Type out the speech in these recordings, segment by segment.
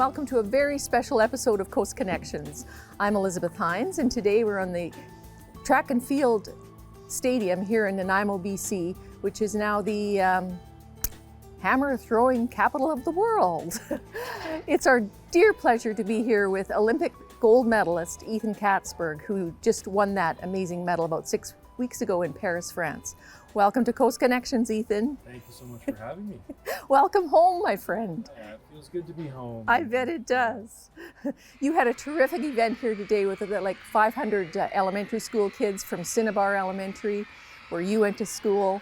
welcome to a very special episode of Coast Connections. I'm Elizabeth Hines, and today we're on the track and field stadium here in Nanaimo, BC, which is now the hammer throwing capital of the world. It's our dear pleasure to be here with Olympic Gold Medalist Ethan Katzberg, who just won that amazing medal about 6 weeks ago in Paris, France. Welcome to Coast Connections, Ethan. Thank you so much for having me. Welcome home, my friend. Yeah, it feels good to be home. I bet it does. You had a terrific event here today with like 500 elementary school kids from Cinnabar Elementary, where you went to school.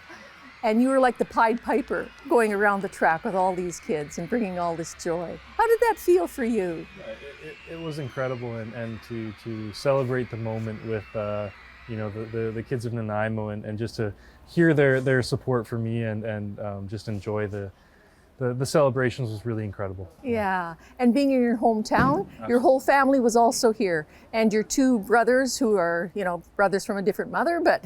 And you were like the Pied Piper going around the track with all these kids and bringing all this joy. How did that feel for you? It was incredible, and to celebrate the moment with the kids of Nanaimo, and just to hear their support for me and just enjoy the celebrations was really incredible. Yeah, and being in your hometown, your whole family was also here, and your two brothers who are, brothers from a different mother, but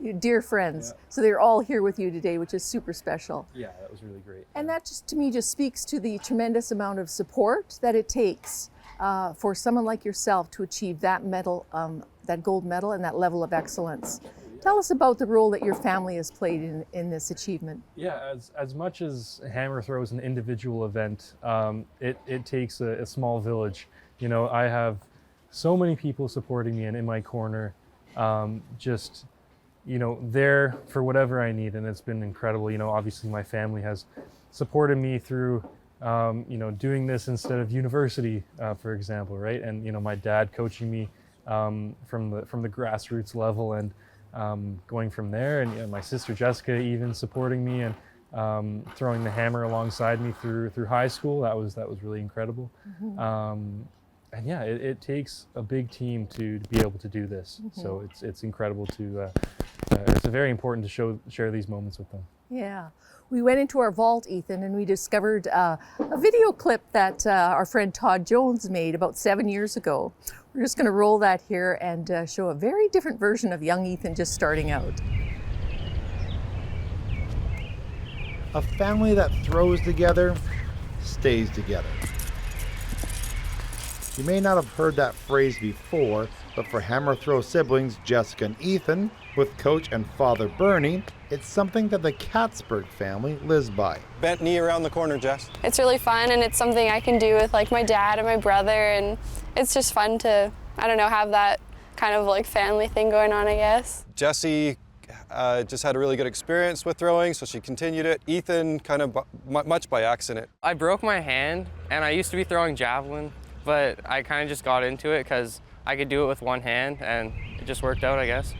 your dear friends. Yeah. So they're all here with you today, which is super special. Yeah, that was really great. And that just, to me, just speaks to the tremendous amount of support that it takes for someone like yourself to achieve that medal, that gold medal and that level of excellence. Tell us about the role that your family has played in this achievement. Yeah, as much as hammer throw is an individual event, it takes a small village. I have so many people supporting me and in my corner, there for whatever I need, and it's been incredible. Obviously my family has supported me through doing this instead of university, for example, right? And my dad coaching me from the grassroots level, and going from there, and my sister Jessica even supporting me and throwing the hammer alongside me through high school. That was really incredible. Mm-hmm. And yeah, it takes a big team to be able to do this. Mm-hmm. So it's incredible to. It's very important to share these moments with them. Yeah. We went into our vault, Ethan, and we discovered a video clip that our friend Todd Jones made about 7 years ago. We're just going to roll that here and show a very different version of young Ethan just starting out. A family that throws together stays together. You may not have heard that phrase before, but for hammer throw siblings Jessica and Ethan, with coach and father Bernie, it's something that the Katzberg family lives by. Bent knee around the corner, Jess. It's really fun, and it's something I can do with like my dad and my brother, and it's just fun to, have that kind of family thing going on, I guess. Jessie just had a really good experience with throwing, so she continued it. Ethan kind of much by accident. I broke my hand, and I used to be throwing javelin, but I kind of just got into it because I could do it with one hand, and it just worked out, I guess.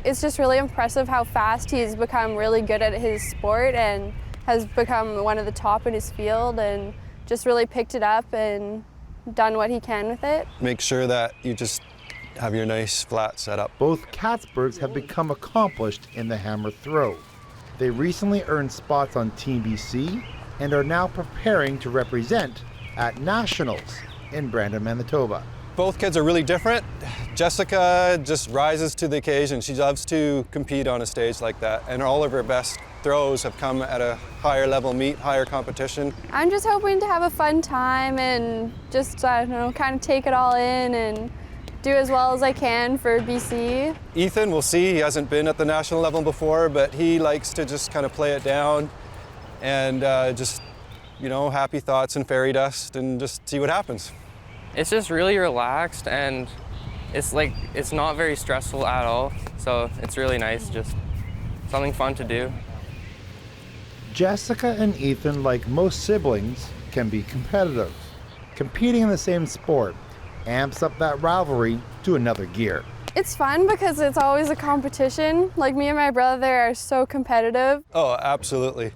It's just really impressive how fast he's become really good at his sport and has become one of the top in his field, and just really picked it up and done what he can with it. Make sure that you just have your nice flat setup. Both Katzbergs have become accomplished in the hammer throw. They recently earned spots on Team BC and are now preparing to represent at Nationals in Brandon, Manitoba. Both kids are really different. Jessica just rises to the occasion. She loves to compete on a stage like that, and all of her best throws have come at a higher level meet, higher competition. I'm just hoping to have a fun time and just, kind of take it all in and do as well as I can for BC. Ethan, we'll see. He hasn't been at the national level before, but he likes to just kind of play it down and happy thoughts and fairy dust and just see what happens. It's just really relaxed, and it's not very stressful at all, so it's really nice, just something fun to do. Jessica and Ethan, like most siblings, can be competitive. Competing in the same sport amps up that rivalry to another gear. It's fun because it's always a competition. Like, me and my brother are so competitive. Oh, absolutely.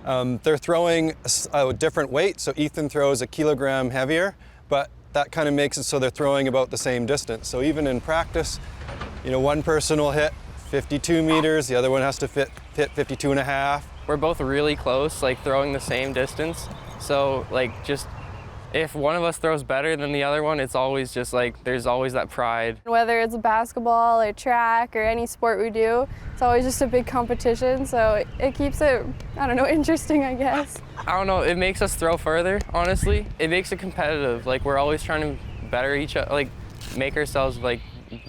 They're throwing a different weight, so Ethan throws a kilogram heavier, but that kind of makes it so they're throwing about the same distance. So even in practice, one person will hit 52 meters, the other one has to hit 52 and a half. We're both really close, throwing the same distance. So just if one of us throws better than the other one, it's always just like, there's always that pride. Whether it's basketball or track or any sport we do, it's always just a big competition, so it keeps it, I don't know, interesting, I guess. I don't know, it makes us throw further, honestly. It makes it competitive. Like, we're always trying to better each other, like, make ourselves, like,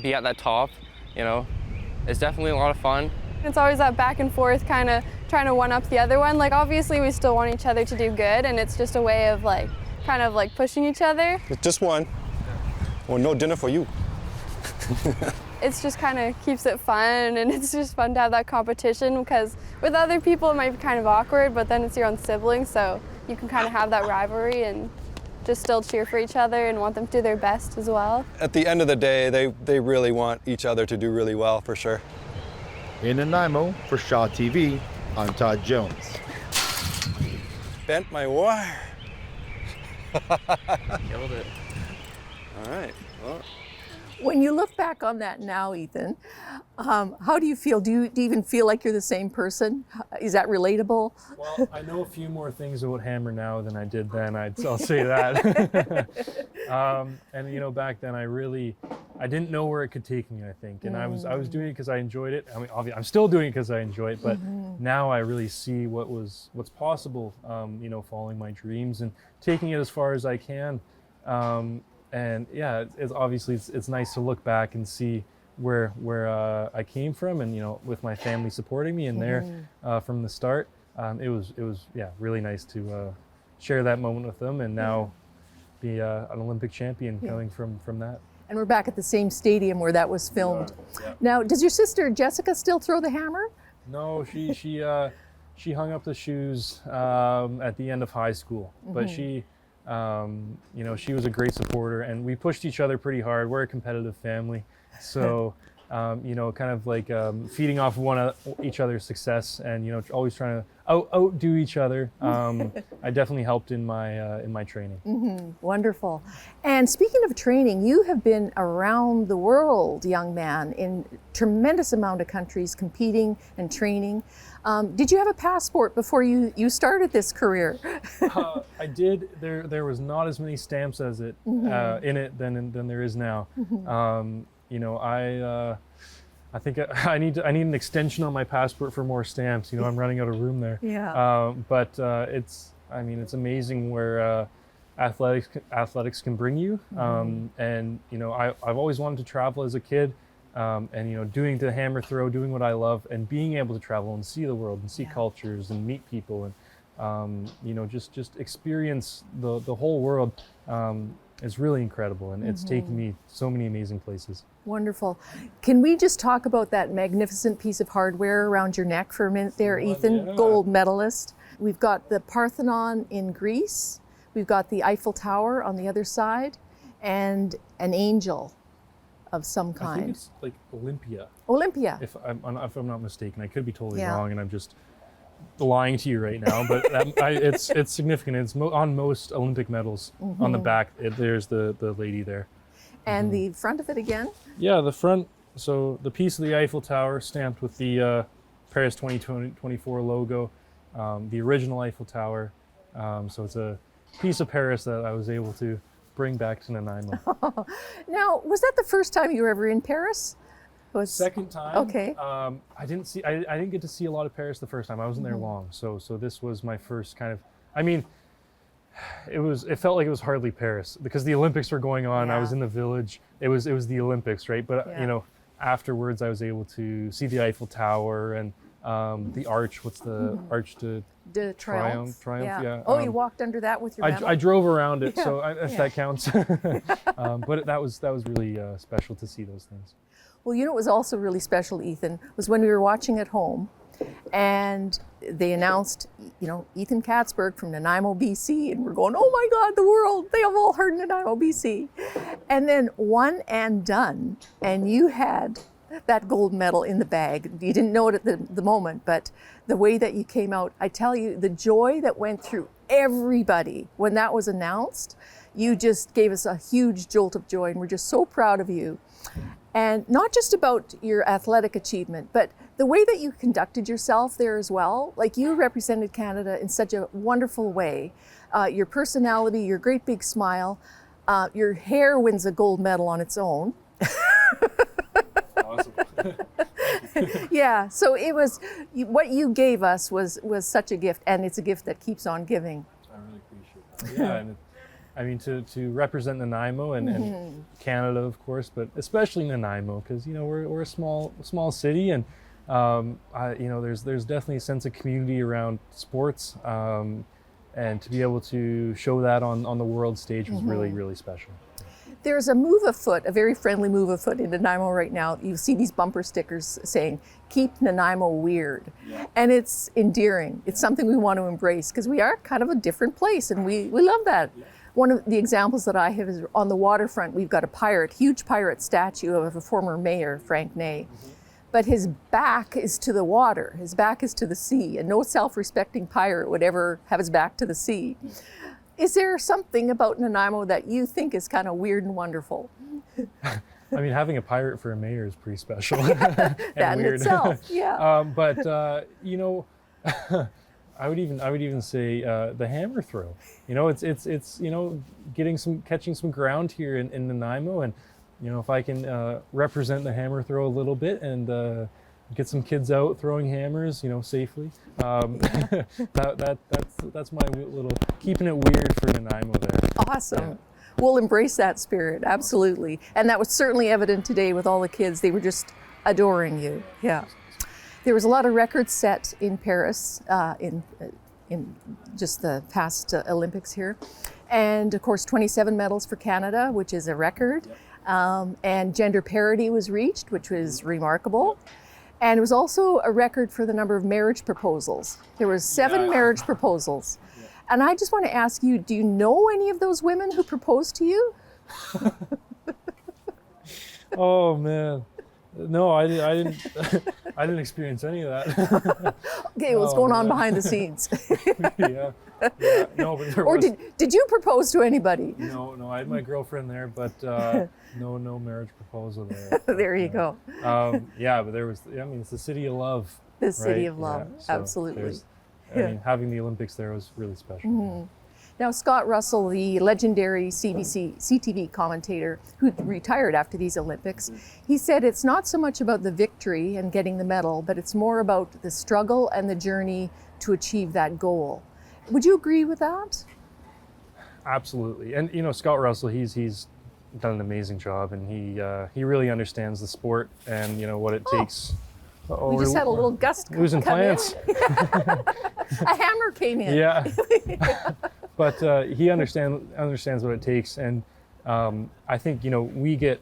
be at that top, you know? It's definitely a lot of fun. It's always that back and forth, kind of trying to one up the other one. Like, obviously we still want each other to do good, and it's just a way of, like, kind of like pushing each other. It's just one. Well, no dinner for you. It's just kind of keeps it fun, and it's just fun to have that competition, because with other people it might be kind of awkward, but then it's your own sibling, so you can kind of have that rivalry and just still cheer for each other and want them to do their best as well. At the end of the day, they really want each other to do really well, for sure. In Nanaimo, for Shaw TV, I'm Todd Jones. Bent my wire. Killed it. All right. Well, When you look back on that now, Ethan, how do you feel? Do you even feel like you're the same person? Is that relatable? Well, I know a few more things about hammer now than I did then. I'll say that. And you know, back then I didn't know where it could take me, I think, and I was doing it because I enjoyed it. I mean, obviously, I'm still doing it because I enjoy it, but now I really see what's possible. You know, following my dreams and taking it as far as I can. And yeah, it's obviously it's nice to look back and see where I came from, and you know, with my family supporting me and there from the start, it was really nice to share that moment with them, and now be an Olympic champion coming from that. And we're back at the same stadium where that was filmed. Yeah. Now, does your sister Jessica still throw the hammer? No, she hung up the shoes at the end of high school, but she. You know, she was a great supporter, and we pushed each other pretty hard. We're a competitive family, so you know, kind of like feeding off each other's success, and you know, always trying to outdo each other. I definitely helped in my training. Wonderful. And speaking of training, you have been around the world, young man, in tremendous amount of countries competing and training. Did you have a passport before you started this career? I did. There was not as many stamps as it in it than there is now. You know, I think I need an extension on my passport for more stamps. You know, I'm running out of room there. Yeah. But it's amazing where athletics can bring you. And you know, I've always wanted to travel as a kid. And you know, doing the hammer throw, doing what I love, and being able to travel and see the world and see cultures and meet people, and you know, just experience the whole world is really incredible, and it's taken me so many amazing places. Wonderful. Can we just talk about that magnificent piece of hardware around your neck for a minute there, Ethan? Yeah. Gold medalist. We've got the Parthenon in Greece. We've got the Eiffel Tower on the other side, and an angel of some kind. I think it's like Olympia. Olympia. If I'm not mistaken, I could be totally Yeah. wrong, and I'm just lying to you right now. But it's significant. It's on most Olympic medals. On the back, there's the lady there. And the front of it again? Yeah, the front. So the piece of the Eiffel Tower stamped with the Paris 2024 logo, the original Eiffel Tower. So it's a piece of Paris that I was able to bring back to Nanaimo. Now, was that the first time you were ever in Paris? Second time. Okay. I didn't get to see a lot of Paris the first time. I wasn't there long, so this was my first kind of. I mean, it felt like it was hardly Paris because the Olympics were going on. I was in the village. It was the Olympics, right? But you know, afterwards I was able to see the Eiffel Tower and the arch. What's the arch to? The Triumph. Yeah. Oh, you walked under that with your medal? I drove around it, so if that counts. But that was really special to see those things. Well, you know what was also really special, Ethan, was when we were watching at home and they announced, you know, Ethan Katzberg from Nanaimo, BC, and we're going, oh my God, the world, they have all heard Nanaimo, BC. And then one and done, and you had that gold medal in the bag. You didn't know it at the moment, but the way that you came out, I tell you, the joy that went through everybody when that was announced, you just gave us a huge jolt of joy, and we're just so proud of you. And not just about your athletic achievement, but the way that you conducted yourself there as well. Like, you represented Canada in such a wonderful way. Your personality, your great big smile, your hair wins a gold medal on its own. Awesome. Yeah, so it was, what you gave us was such a gift, and it's a gift that keeps on giving. I really appreciate that. Yeah, and I mean, to represent Nanaimo and Canada, of course, but especially Nanaimo, because we're a small city, and there's definitely a sense of community around sports, and to be able to show that on the world stage was really, really special. There's a move afoot, a very friendly move afoot in Nanaimo right now. You see these bumper stickers saying, "Keep Nanaimo weird." Yeah. And it's endearing. It's something we want to embrace, because we are kind of a different place, and we love that. Yeah. One of the examples that I have is on the waterfront. We've got a huge pirate statue of a former mayor, Frank Ney. But his back is to the water. His back is to the sea, and no self-respecting pirate would ever have his back to the sea. Is there something about Nanaimo that you think is kind of weird and wonderful? I mean, having a pirate for a mayor is pretty special. That in weird. itself, yeah. But I would even say the hammer throw. It's catching some ground here in Nanaimo, and if I can represent the hammer throw a little bit and get some kids out throwing hammers, safely. That's my little keeping it weird for Nanaimo there. Awesome. Yeah. We'll embrace that spirit, absolutely. And that was certainly evident today with all the kids. They were just adoring you. Yeah. There was a lot of records set in Paris in just the past Olympics here. And of course, 27 medals for Canada, which is a record. And gender parity was reached, which was remarkable. And it was also a record for the number of marriage proposals. There were 7 marriage proposals. Yeah. And I just want to ask you, do you know any of those women who proposed to you? Oh man, no, I didn't. I didn't experience any of that. Okay, what's going on behind the scenes? Yeah. No, but there or was. did you propose to anybody? No, I had my girlfriend there, but no marriage proposal there. There you go. Yeah, but there was. I mean, it's the city of love. The city of love, yeah, so absolutely. I mean, having the Olympics there was really special. Mm-hmm. Now, Scott Russell, the legendary CTV commentator who retired after these Olympics, he said it's not so much about the victory and getting the medal, but it's more about the struggle and the journey to achieve that goal. Would you agree with that? Absolutely. And Scott Russell, he's done an amazing job, and he really understands the sport and what it takes. We just had a little gust losing come plants. A hammer came in. Yeah. But he understands what it takes, and I think we get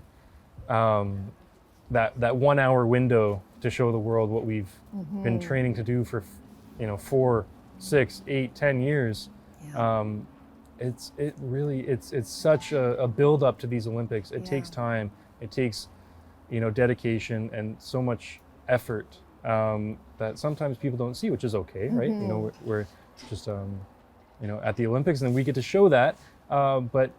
that 1 hour window to show the world what we've been training to do for 4, 6, 8, 10 years. Yeah. It's such a build up to these Olympics. It takes time. It takes dedication and so much effort that sometimes people don't see, which is okay, right? We're just at the Olympics, and we get to show that. But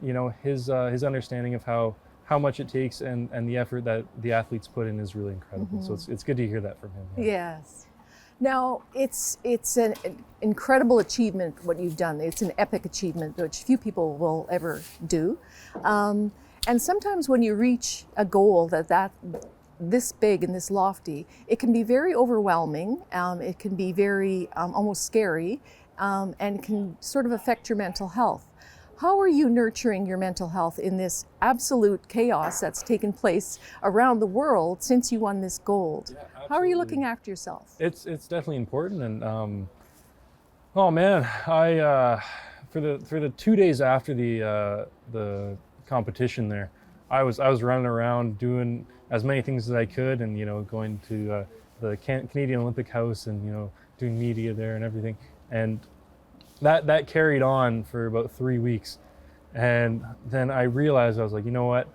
his understanding of how much it takes and the effort that the athletes put in is really incredible. So it's good to hear that from him. Yeah. Yes. Now, it's an incredible achievement what you've done. It's an epic achievement which few people will ever do. And sometimes when you reach a goal that this big and this lofty, it can be very overwhelming. It can be very almost scary, and it can sort of affect your mental health. How are you nurturing your mental health in this absolute chaos that's taken place around the world since you won this gold? Yeah, how are you looking after yourself? It's definitely important, and oh man, I for the 2 days after the competition there, I was running around doing as many things as I could, and going to the Canadian Olympic House, and doing media there and everything, and that carried on for about 3 weeks. And then I realized, I was like, you know what,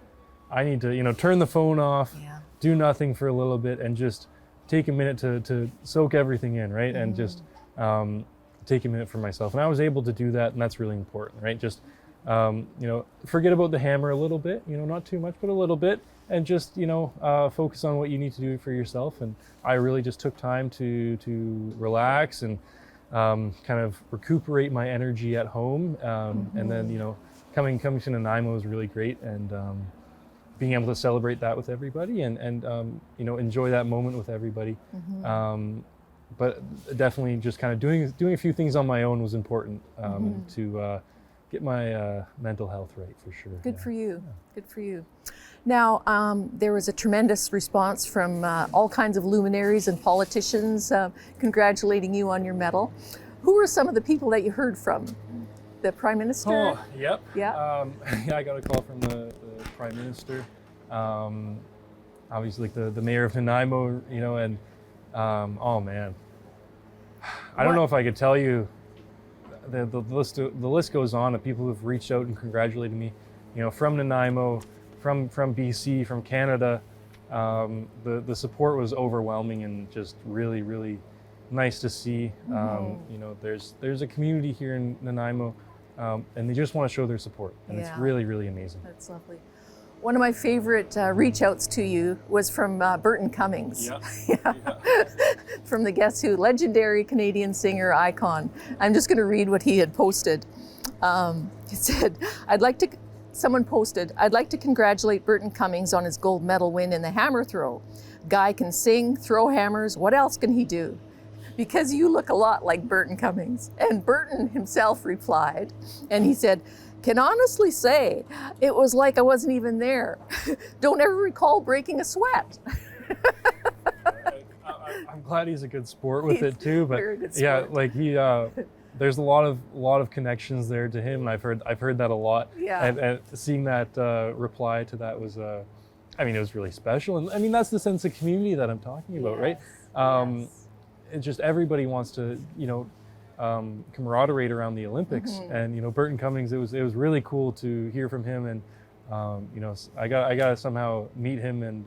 I need to turn the phone off, do nothing for a little bit, and just take a minute to soak everything in, right? And just take a minute for myself. And I was able to do that, and that's really important, right? Just forget about the hammer a little bit, not too much, but a little bit, and just, focus on what you need to do for yourself. And I really just took time to relax and kind of recuperate my energy at home. And then, coming to Nanaimo was really great, and being able to celebrate that with everybody and enjoy that moment with everybody. But definitely just kind of doing a few things on my own was important to get my mental health right, for sure. Good for you. Good for you. Now, there was a tremendous response from all kinds of luminaries and politicians congratulating you on your medal. Who were some of the people that you heard from? The Prime Minister? Oh, yep. Yeah. I got a call from the Prime Minister. Obviously, the Mayor of Nanaimo, and oh man, I don't know if I could tell you. The list goes on of people who've reached out and congratulated me, from Nanaimo, from BC, from Canada. The support was overwhelming and just really, really nice to see. There's a community here in Nanaimo, and they just want to show their support, and it's really, really amazing. That's lovely. One of my favorite reach outs to you was from Burton Cummings. Yeah. From the Guess Who, legendary Canadian singer icon. I'm just going to read what he had posted. He said, someone posted, "I'd like to congratulate Burton Cummings on his gold medal win in the hammer throw. Guy can sing, throw hammers, what else can he do? Because you look a lot like Burton Cummings." And Burton himself replied, and he said, "Can honestly say it was like I wasn't even there. Don't ever recall breaking a sweat." I'm glad he's a good sport with it too, but very good yeah, sport. like he, there's a lot of connections there to him, and I've heard that a lot. Yeah. And seeing that reply to that was, it was really special, and I mean that's the sense of community that I'm talking about, right? Yes. It's just everybody wants to, camaraderie around the Olympics, and Burton Cummings. It was really cool to hear from him, and I got to somehow meet him and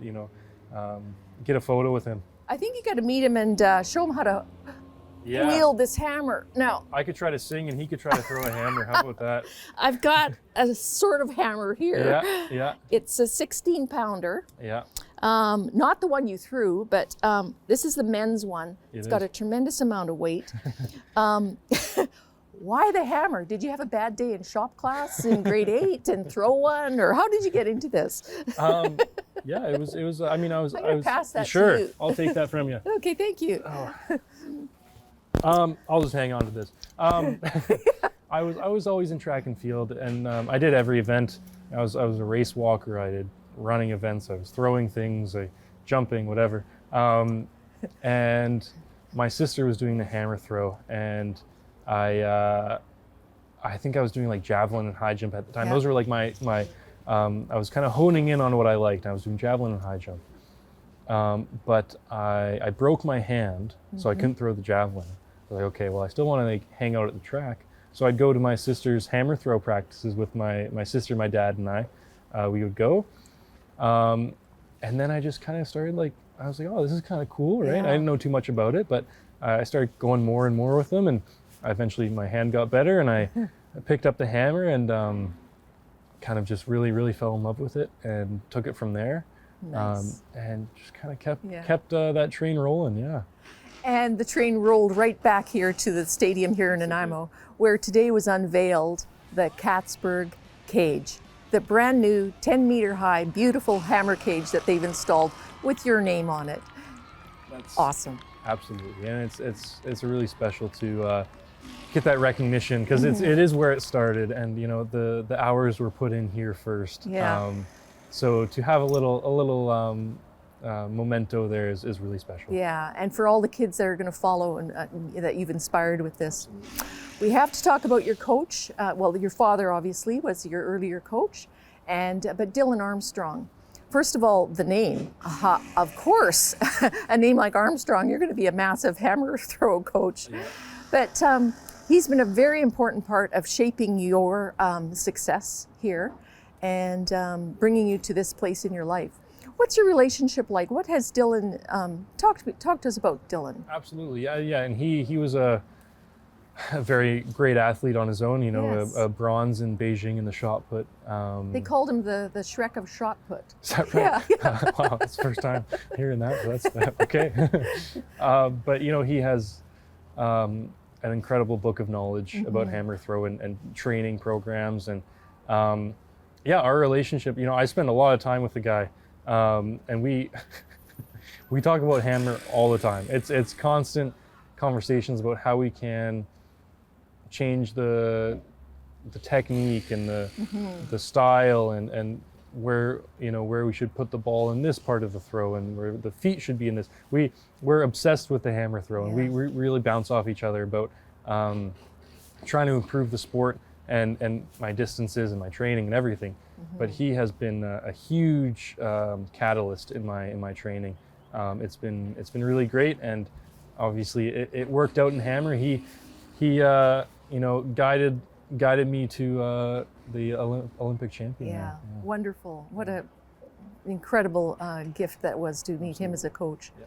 get a photo with him. I think you got to meet him and show him how to Yeah. wield this hammer. Now, I could try to sing and he could try to throw a hammer. How about that? I've got a sort of hammer here. Yeah. It's a 16-pounder. Yeah. Not the one you threw, but this is the men's one. It's got a tremendous amount of weight. Why the hammer? Did you have a bad day in shop class in grade 8 and throw one, or how did you get into this? Yeah, it was. I was pass that to sure. you. I'll take that from you. Okay, thank you. I'll just hang on to this. I was always in track and field, and I did every event. I was a race walker. I did running events. I was throwing things, jumping, whatever. And my sister was doing the hammer throw, and I think I was doing like javelin and high jump at the time. Yeah. Those were like my I was kind of honing in on what I liked. I was doing javelin and high jump. But I broke my hand, so I couldn't throw the javelin. I was like, okay, well, I still want to hang out at the track. So I'd go to my sister's hammer throw practices with my sister, my dad, and I. We would go. And then I just kind of started I was like, oh, this is kind of cool, right? Yeah. I didn't know too much about it, but I started going more and more with them, and eventually my hand got better, and I picked up the hammer and kind of just really, really fell in love with it and took it from there. Nice. And just kind of kept that train rolling, yeah. And the train rolled right back here to the stadium here in Nanaimo, where today was unveiled the Katzberg cage, the brand new 10-meter high, beautiful hammer cage that they've installed with your name on it. That's awesome. Absolutely, and it's really special to get that recognition, because it is where it started, and the hours were put in here first. Yeah. So to have a little memento there is really special. Yeah, and for all the kids that are going to follow and that you've inspired with this. We have to talk about your coach. Your father obviously was your earlier coach, but Dylan Armstrong. First of all, the name. Of course, a name like Armstrong, you're going to be a massive hammer throw coach. Yeah. But he's been a very important part of shaping your success here and bringing you to this place in your life. What's your relationship like? What has Dylan, talk to us about Dylan. Absolutely, yeah, and he was a a very great athlete on his own, you know, Yes. a bronze in Beijing in the shot put. They called him the Shrek of shot put. Is that right? Yeah. Wow, that's the first time hearing that. So that's okay. But you know, he has an incredible book of knowledge about hammer throw and training programs, and yeah, our relationship. You know, I spend a lot of time with the guy, and we we talk about hammer all the time. It's constant conversations about how we can change the technique and the style and where, you know, where we should put the ball in this part of the throw and where the feet should be in this. We're obsessed with the hammer throw, and we really bounce off each other about trying to improve the sport and my distances and my training and everything. But he has been a huge catalyst in my training. It's been really great, and obviously it worked out in hammer. He you know, guided me to the Olympic champion. Yeah, wonderful. What a incredible gift that was to meet him as a coach. Yeah.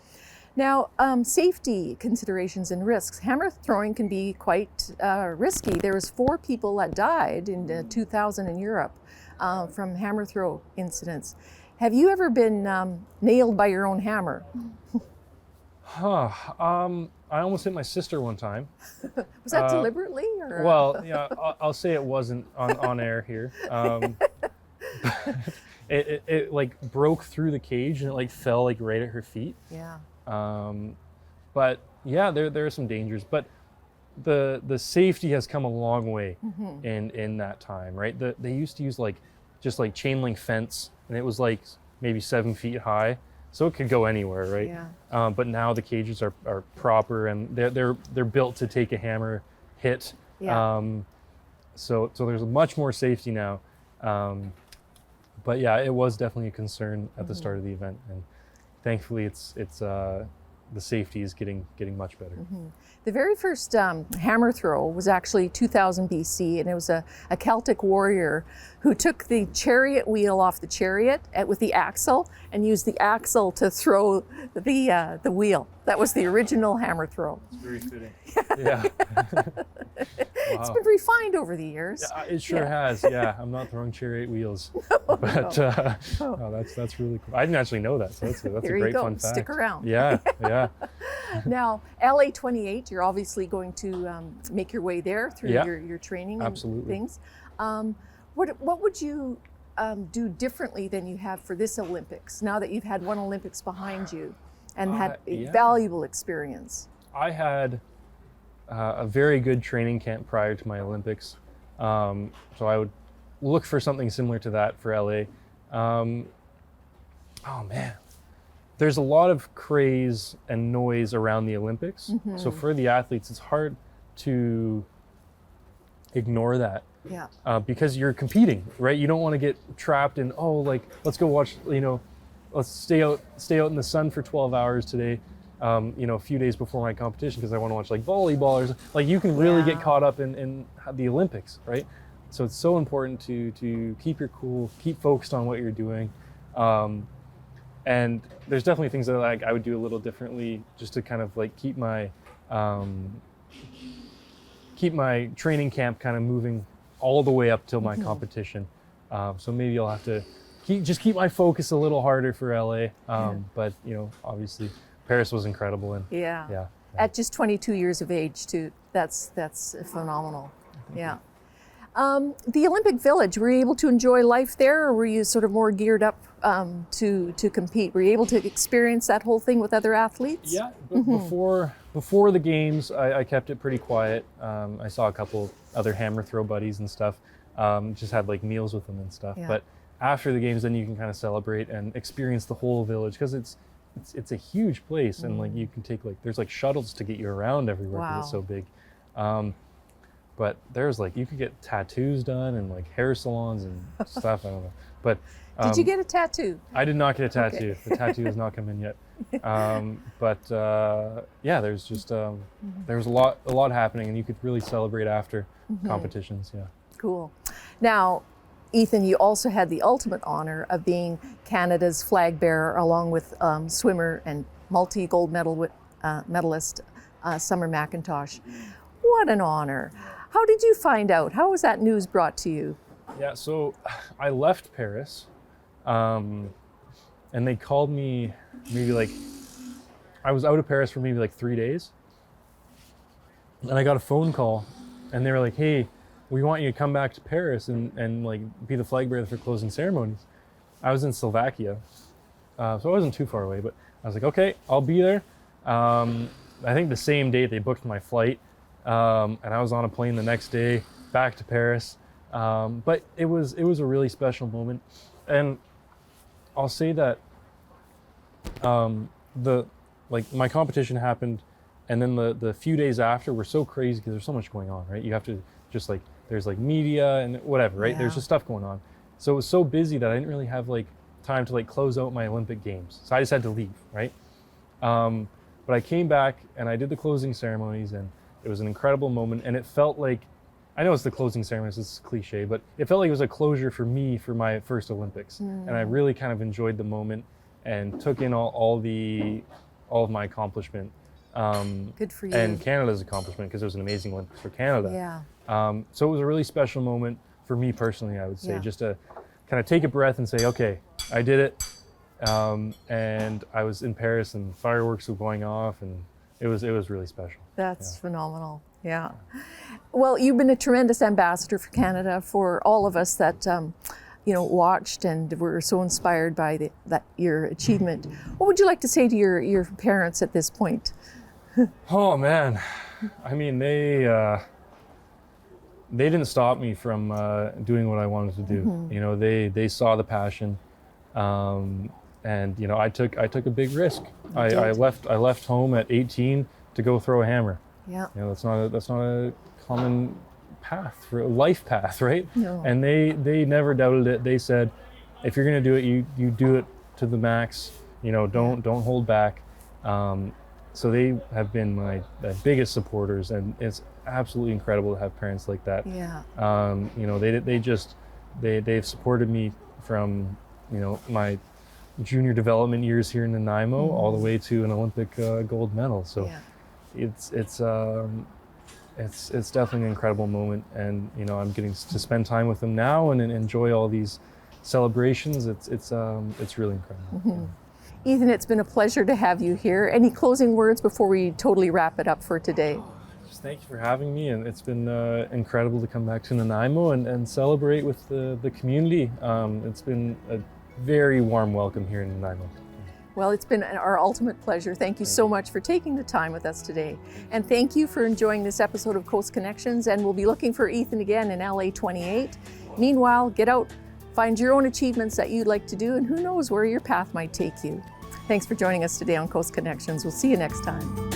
Now, safety considerations and risks. Hammer throwing can be quite risky. There was 4 people that died in 2000 in Europe from hammer throw incidents. Have you ever been nailed by your own hammer? I almost hit my sister one time. Was that deliberately? Or? Well, yeah, I'll say it wasn't on air here. It like broke through the cage and it like fell like right at her feet. Yeah. But yeah, there are some dangers. But the safety has come a long way in that time, right? They used to use just chain link fence, and it was like maybe 7 feet high, so it could go anywhere, right? Yeah. But now the cages are proper, and they're built to take a hammer hit. Yeah. So there's much more safety now. But yeah, it was definitely a concern at the start of the event, and thankfully it's the safety is getting much better. The very first hammer throw was actually 2000 BC, and it was a Celtic warrior who took the chariot wheel off the chariot with the axle and used the axle to throw the wheel. That was the original hammer throw. It's very fitting. Yeah. It's been refined over the years. Yeah, it sure has. Yeah, I'm not throwing chariot wheels, but no, that's really cool. I didn't actually know that, so that's a There you great go. fun fact. Stick around. Yeah. Now, LA 28, you're obviously going to make your way there through your training and Absolutely. things. What would you do differently than you have for this Olympics, now that you've had one Olympics behind you and had a valuable experience? I had a very good training camp prior to my Olympics, so I would look for something similar to that for LA. Oh man, there's a lot of craze and noise around the Olympics, so for the athletes it's hard to ignore that. Yeah. Because you're competing, right? You don't want to get trapped in, let's go watch, let's stay out in the sun for 12 hours today, a few days before my competition because I want to watch volleyball or something. You can really get caught up in the Olympics, right? So it's so important to keep your cool, keep focused on what you're doing. And there's definitely things that I would do a little differently just to kind of keep my training camp kind of moving all the way up till my competition. So maybe I'll have to keep my focus a little harder for LA. But obviously Paris was incredible, and yeah. At just 22 years of age too, that's phenomenal. Yeah. The Olympic Village, were you able to enjoy life there, or were you sort of more geared up to compete? Were you able to experience that whole thing with other athletes? Yeah, before the games, I kept it pretty quiet. I saw a couple other hammer throw buddies and stuff, just had meals with them and stuff. Yeah. But after the games, then you can kind of celebrate and experience the whole village, because it's a huge place, and you can take there's shuttles to get you around everywhere because it's so big. But there's you could get tattoos done and hair salons and stuff. I don't know. But did you get a tattoo? I did not get a tattoo. Okay. The tattoo has not come in yet. Yeah, there's just there's a lot happening, and you could really celebrate after competitions. Yeah. Cool. Now, Ethan, you also had the ultimate honor of being Canada's flag bearer, along with swimmer and multi-gold medalist Summer McIntosh. What an honor. How did you find out? How was that news brought to you? Yeah, so I left Paris, and they called me maybe like, I was out of Paris for maybe like 3 days, and I got a phone call, and they were like, hey, we want you to come back to Paris and like be the flag bearer for closing ceremonies. I was in Slovakia, so I wasn't too far away, but I was like, okay, I'll be there. I think the same day they booked my flight, and I was on a plane the next day back to Paris. But it was a really special moment, and I'll say that my competition happened, and then the few days after were so crazy because there's so much going on, right? You have to just like, there's like media and whatever, right? Yeah. There's just stuff going on. So it was so busy that I didn't really have like time to like close out my Olympic Games. So I just had to leave, right? But I came back and I did the closing ceremonies, and it was an incredible moment, and it felt like, I know it's the closing ceremonies, it's cliche, but it felt like it was a closure for me for my first Olympics. And I really kind of enjoyed the moment and took in all of my accomplishment. Good for you. And Canada's accomplishment, because it was an amazing Olympics for Canada. Yeah. So it was a really special moment for me personally, I would say, Yeah. just to kind of take a breath and say, okay, I did it. And I was in Paris and fireworks were going off, and it was really special. That's phenomenal. Yeah. Well, you've been a tremendous ambassador for Canada for all of us that watched and were so inspired by your achievement. What would you like to say to your parents at this point? Oh man, I mean they didn't stop me from doing what I wanted to do. You know, they saw the passion, and you know, I took a big risk. I left home at 18 to go throw a hammer. Yeah. You know, that's not a common path, for a life path, right? No. And they never doubted it. They said, if you're gonna do it, you do it to the max. You know, don't hold back. So they have been my biggest supporters, and it's absolutely incredible to have parents like that. Yeah. You know, they've supported me from, you know, my junior development years here in Nanaimo all the way to an Olympic gold medal. So Yeah. it's definitely an incredible moment, and you know, I'm getting to spend time with them now and enjoy all these celebrations. It's really incredible. Ethan, it's been a pleasure to have you here. Any closing words before we totally wrap it up for today? Just thank you for having me, and it's been incredible to come back to Nanaimo and celebrate with the community. It's been a very warm welcome here in Nanaimo. Well, it's been our ultimate pleasure. Thank you so much for taking the time with us today. And thank you for enjoying this episode of Coast Connections, and we'll be looking for Ethan again in LA 28. Meanwhile, get out, find your own achievements that you'd like to do, and who knows where your path might take you. Thanks for joining us today on Coast Connections. We'll see you next time.